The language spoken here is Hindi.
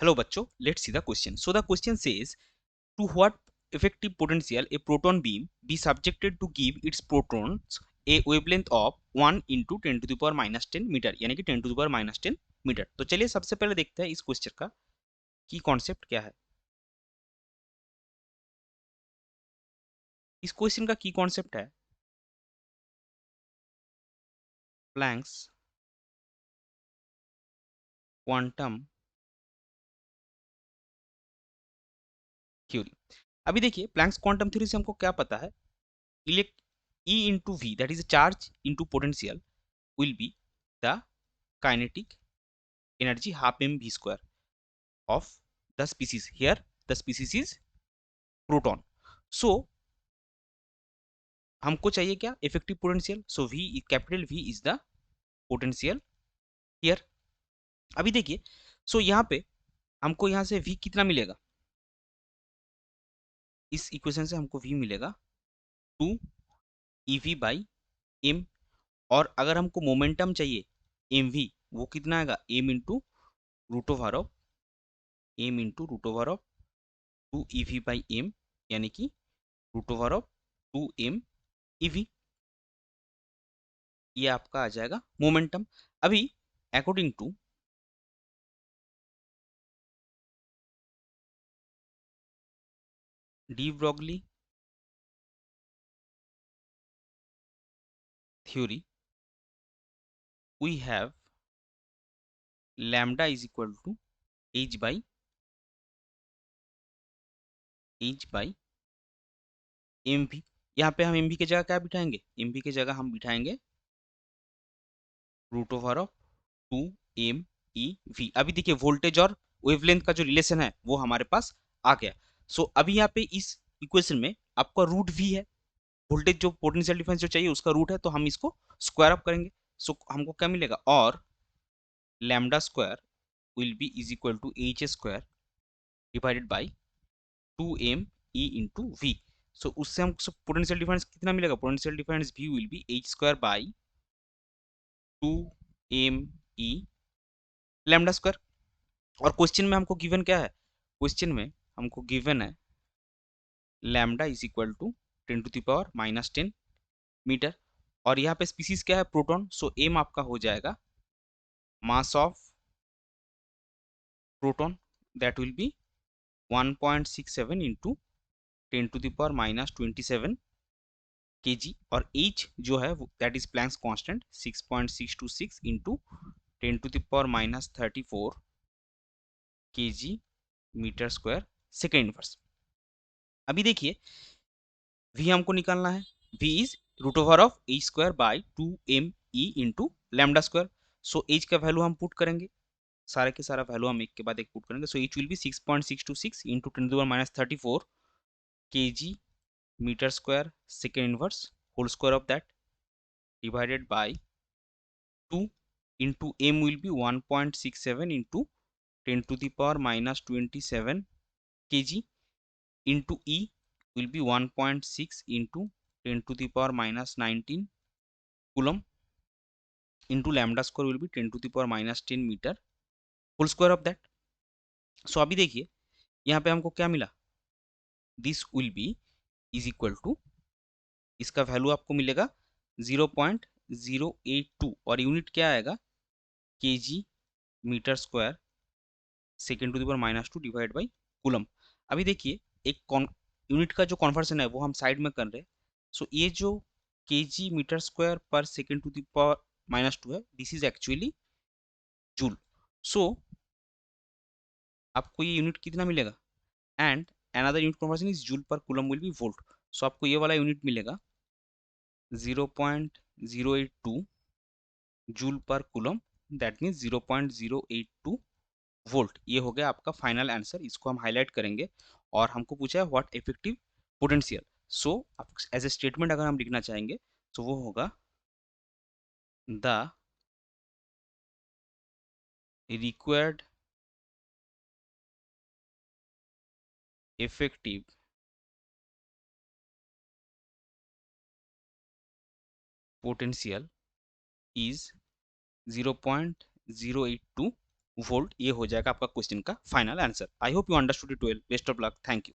Hello बच्चों, let's see the question. So the question says, to what effective potential a proton beam be subjected to give its protons a wavelength of 1 into 10 to the power minus 10 metre, यानी कि 10 to the power minus 10 metre. तो चलिए सबसे पहले देखते हैं इस क्वेश्चन का की कॉन्सेप्ट क्या है। इस क्वेश्चन का की कॉन्सेप्ट है प्लैंक्स क्वांटम थ्योरी। अभी देखिए प्लैंक्स क्वांटम थ्योरी से हमको क्या पता है, elect E into V, that is charge into potential, will be the kinetic energy half mv square of the species. Here the species is proton. So हमको चाहिए क्या, effective potential. So V, capital V is the potential here. अभी देखिए, सो यहाँ पे हमको यहाँ से V कितना मिलेगा, इस इक्वेशन से हमको V मिलेगा 2 EV बाई m। और अगर हमको मोमेंटम चाहिए mv, वो कितना आएगा m into root over of two EV by m, यानी कि root over of 2m EV। ये आपका आ जाएगा मोमेंटम। अभी according to de Broglie theory, we have lambda is equal to h by mv। यहाँ पे हम mv की जगह क्या बिठाएंगे, mv की जगह हम बिठाएंगे रूट ओवर ऑफ 2m अभी देखिए वोल्टेज और वेवलेंथ का जो रिलेशन है वो हमारे पास आ गया। सो अभी यहाँ पे इस इक्वेशन में आपका रूट v है, वोल्टेज जो पोटेंशियल डिफरेंस जो चाहिए उसका रूट है, तो हम इसको स्क्वायर अप करेंगे। सो हमको क्या मिलेगा, और lambda square will be is equal to H square divided by 2m into V. So उससे हमको पोटेंशियल डिफरेंस कितना मिलेगा, potential difference v will be H square by 2m lambda square. और क्वेश्चन में हमको गिवन क्या है, क्वेश्चन में हमको गिवन है lambda is equal to 10 to the power minus 10 metre. और यहाँ पे स्पीसीज क्या है, प्रोटॉन। सो एम आपका हो जाएगा mass of proton, that will be 1.67 into 10 to the power minus 27 kg। और एच जो है that is Planck's constant 6.626 into 10 to the power minus 34 kg metre square second inverse. अभी देखिए v हमको निकालना है, v is root over of H square by 2m into lambda square. So H का वैल्यू हम पुट करेंगे, सारे के सारा वैल्यू हम एक के बाद एक पुट करेंगे। So H will be 6.626 into 10 to the power minus 34 kg metre square second inverse whole square of that divided by 2 into m will be 1.67 into 10 to the power minus 27 kg into e will be 1.6 into 10 to the power minus 19 coulomb into lambda square will be 10 to the power minus 10 meter whole square of that। So अभी देखिए यहाँ पे हमको क्या मिला, this will be is equal to, इसका वैल्यू आपको मिलेगा 0.082 और यूनिट क्या आएगा, kg metre square second to the power minus 2 divide by coulomb. अभी देखिए एक यूनिट का जो कन्वर्सन है वो हम साइड में कर रहे हैं। सो ये जो kg metre square per second to the power minus 2 है, this is actually joule. So आपको ये यूनिट कितना मिलेगा, and another unit conversion is joule per coulomb will be volt. So आपको ये वाला यूनिट मिलेगा 0.082 joule per coulomb, that means 0.082 volt. ये हो गया आपका फाइनल आंसर, इसको हम हाईलाइट करेंगे। और हमको पूछा है what effective potential. So as a statement अगर हम लिखना चाहेंगे तो वो होगा the required effective potential is 0.082 volt, ये हो जाएगा आपका क्वेश्चन का final answer. I hope you understood it well. Best of luck, thank you.